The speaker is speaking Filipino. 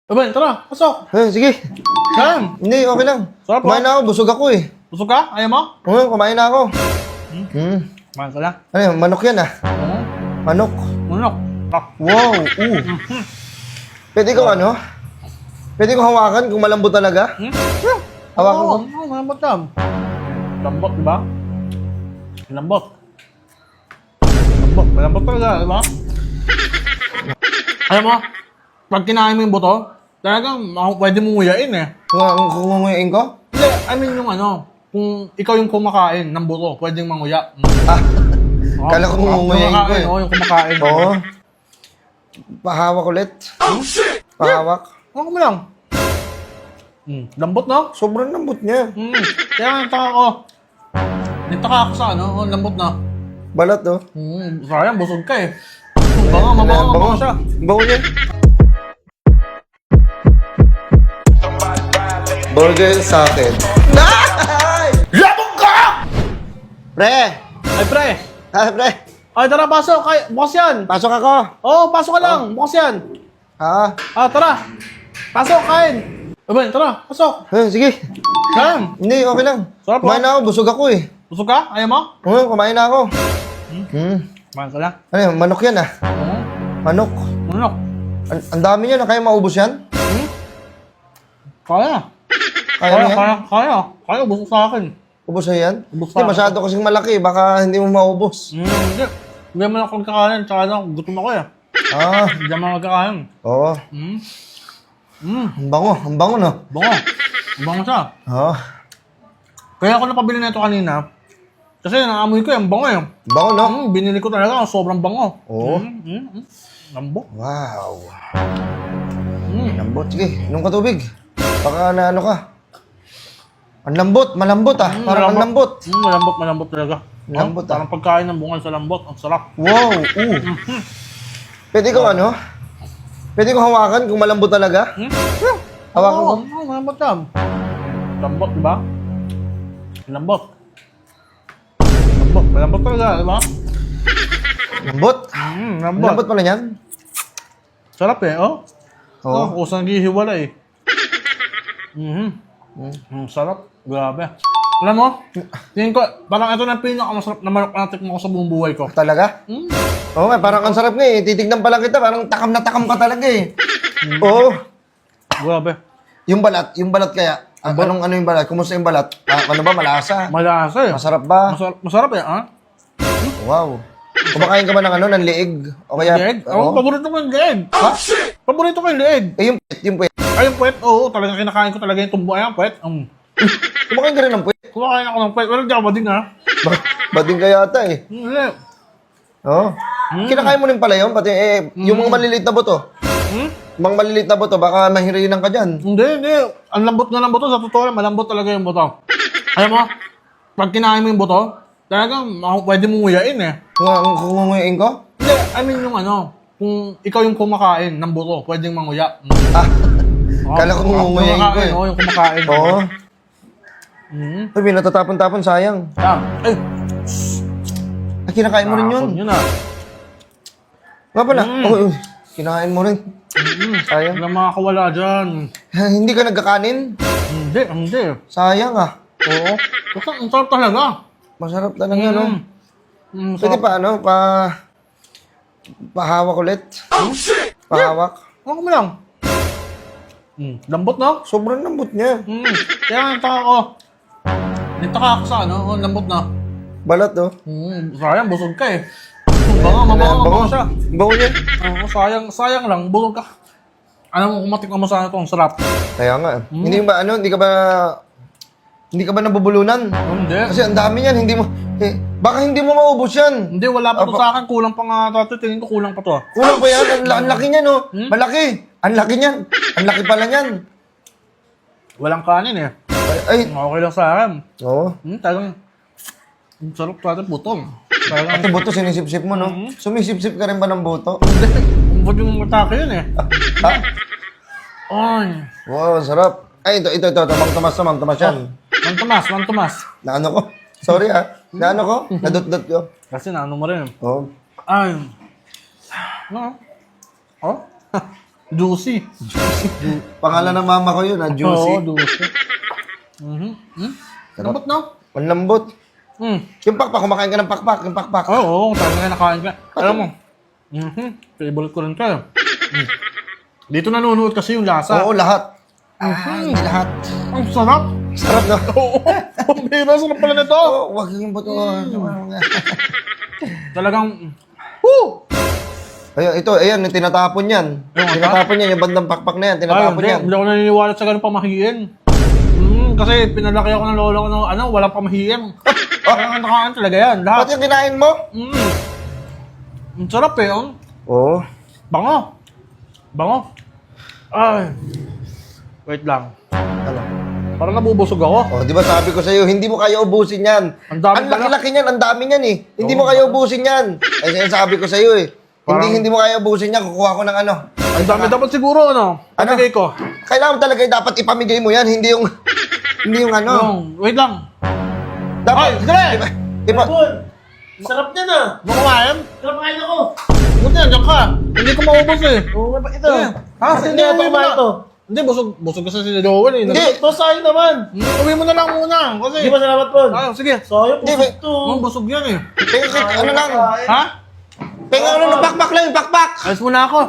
Ben, tara, pasok. Sige. Saan? Hindi, okay lang. Sarap, Kumain na ako, busog ako eh. Busog ka? Ayaw mo? Oo, kumain na ako. Kumain ka lang. Ano yun, manok yan ah. Oo. Manok. Manok. Ah. Wow, Pwede ko ano? Pwede ko hawakan kung malambot talaga? Hawakan ko. Oo, malambot yan. Lambot, di ba? Lambot. Malambot talaga, di ba? Ayaw mo, pag kinain mo yung buto, talagang pwede mong nguyain eh. Kung nguyain ko? Hindi, I mean yung ano, kung ikaw yung kumakain ng buto, pwedeng manguya. Ah, Oo, kala ko nguyain ko eh. Oo, yung kumakain. Oo. Pahawak ulit. Pahawak. Ano mo lang? Lambot, no? Sobrang lambot niya. Kaya nataka ko. Nataka ako sa ano, lambot na. Balat oh. Sayang, busog ka eh. Mabango siya. Bango niya. Burger sa akin. Labog ka! Pre! Ay, pre. Pre! Ay, tara, pasok. Ay, bukas yan. Pasok ako. Oo, pasok ka lang. Bukas yan. Tara. Pasok, kain. Ben, tara, pasok. Sige. Saan? Hindi, okay lang. Sarap, Kumain na ako, busog ako eh. Busog ka? Ayaw mo? Oo, kumain na ako. Kumain ka lang. Ano yun, manok yan ah. Oo. Manok. Manok. Ang dami niyan, kaya maubos yan? Kaya. Kaya mo yan? Kaya, busog sa akin. Ubos na yan? Ubos Hindi, na. masyado kasing malaki, baka hindi mo maubos. Hindi. Hindi mo na kakain. Tsaka lang, gutom ako eh. Hindi mo kakain. Oo. Ang bango no? Bango. Bango siya. Oo. Kaya ako napabili na ito kanina. Kasi naamoy ko yung bango eh. Bango no? Binili ko talaga, sobrang bango. Oo. Lambot. Wow. Lambot, sige, inom ka tubig. Baka na ano ka. Ang lambot, malambot ah. Parang ang lambot. Malambot talaga. Lambot, ah. Parang pagkain ng bungal sa lambot. Ang sarap. Wow, Pwede ko ano? Pwede ko hawakan kung malambot talaga? Hawakan ko. Oo, malambot yan. Lambot, di ba? Lambot. Malambot talaga, di ba? Lambot? Lambot. Lambot pala yan? Sarap eh, oh. Oo. Kusang gihiwala eh. Sarap. Grabe. Alam mo, tingin ko, parang ito na pinakamasarap na manok na tikman ko sa buong buhay ko. Talaga? Oo nga, parang ang sarap nga eh. Titignan pa lang kita, parang takam na takam ka talaga eh. Oo. Grabe. Yung balat kaya. Anong ano yung balat? Kumusta yung balat? Ano ba, malasa? Malasa eh. Masarap ba? Masarap eh, ha? Wow. Kumakain ka ba ng ano, ng liig? O kaya? Leeg? Oo. Paborito ko yung leeg. Ha? Paborito ko yung leeg. Yung puwet. Ay, yung puwet, oo. Talagang kinakain ko talaga yung tumbo. Ay, ang puwet. Kumakain ka rin ng puwet. Kumakain ako ng puwet. Pero hindi ako bading, ha? Bading ka yata eh. Hindi. Oo. Kinakain mo rin pala yun, pati yung mga maliliit na buto. Mga maliliit na buto, baka mahirinan ka dyan. Hindi. Ang lambot na lambot to. Sa totoo lang, malambot talaga yung buto. Alam mo, pag kinain mo yung buto, talagang pwede mong nguyain eh. Kung nguyain ko? Hindi, I mean yung ano, kung ikaw yung kumakain ng buto, pwedeng manguya. Kala ko nguyain ko eh. Oo, yung kumakain. Oo. Ay, natatapon-tapon, sayang. Ay, Ay, kinakain mo rin yun. Yun ah. Nga pala. Kinakain mo rin. Sayang. Walang makakawala dyan. Hindi ka nagkakanin? Hindi. Sayang ah. Oo. Basta, ang sarap talaga. Masarap talaga, no? Pwede Sarap. pa, ano, pahawak ulit. Pahawak. Ano mo lang? Lambot, no? Sobrang lambot niya. Kaya nataka ko. Nataka ako sa ano, lambot na. Balat, oh. Sayang, busog ka eh. Mabango siya. Bango niya. Oo, sayang lang, busog ka. Alam mo, kung matikman mo sana ito, ang sarap. Kaya nga. Hindi ba, ano, hindi ka ba nabubulunan? Hindi. Kasi ang dami niyan, hindi mo, baka hindi mo maubos yan. Hindi, wala pa to sa akin. Kulang pa nga ito. Tingin ko kulang pa to. Kulang pa yan, ang laki niyan, oh. Malaki. Ang laki niyan. Ang laki pala niyan. Walang kanin eh. Ay. Okay lang sa akin. Oo. Talagang, ang sarap sa atin, butong. Talagang, Ito buto, sinisip-sip mo, no? Sumisip-sip ka rin ba ng buto? Huwag yung matake yun eh. Ay. Wow, sarap. Ay, ito. Mang Tomas yan. Mang Tomas. Naano ko? Sorry naano ko? Nadot-dot ko. Kasi naano mo rin. Oo. Ay. No. Oh? Juicy. Pangalan ng mama ko yun, Juicy. Oo, juicy. Lambot, no? Ang lambot. Mm. Yung pakpak, kumakain ka ng pakpak, yung pakpak. Oo, talaga nakain ka. Alam mo, favorite ko rin ka. Dito nanunood kasi yung lasa. Oo, lahat. Hindi lahat. Ang sarap. Sarap na. Oo, ang bira, sarap pala nito. Oo, wag yung buto. Talagang, woo! Ayun, ito, ayan, yung tinatapon yan. Yung Tinatapon yan, yung bandang pakpak na yan, tinatapon yan. Hindi ako naniniwala sa ganun pamahiin. Kasi pinalaki ako ng lolo ko ng walang pamahiin. Ang nakain talaga yan, lahat. Ba't yung kinain mo? Ang sarap eh, oh. Oo. Bango. Bango. Ay. Wait lang. Ano? Parang nabubusog ako. Oh, di ba sabi ko sa'yo, hindi mo kaya ubusin yan. Ang dami pala. laki-laki niyan, ang dami niyan eh. Hindi mo kaya ubusin yan. Ay, sabi ko sa'yo eh. Parang- Hindi mo kaya ubusin yan, kukuha ko ng ano. Ang dami dapat siguro, ano? Pamigay ko. Kailangan talaga dapat ipamigay mo yan, hindi yung... hindi yung ano. Wait lang. Dapat... Ay, sige! Ipa... Bon, sarap niya na. Mo kumain? Kumain ako. Buti nandiyan ka. Hindi ko maubos eh. Oo nga ba ito? Ha? Hindi ako kumain ito. Hindi, busog kasi si Joel eh. Hindi. Ito sa'yo naman. Uwi mo na lang muna. Kasi... Hindi ba salamat, Bon? Sige. Sayang, Hindi, pusok to. Busog yan eh. Ano lang? Ha? Penga ano ng pakpak lang, yung pakpak! Alis muna ako.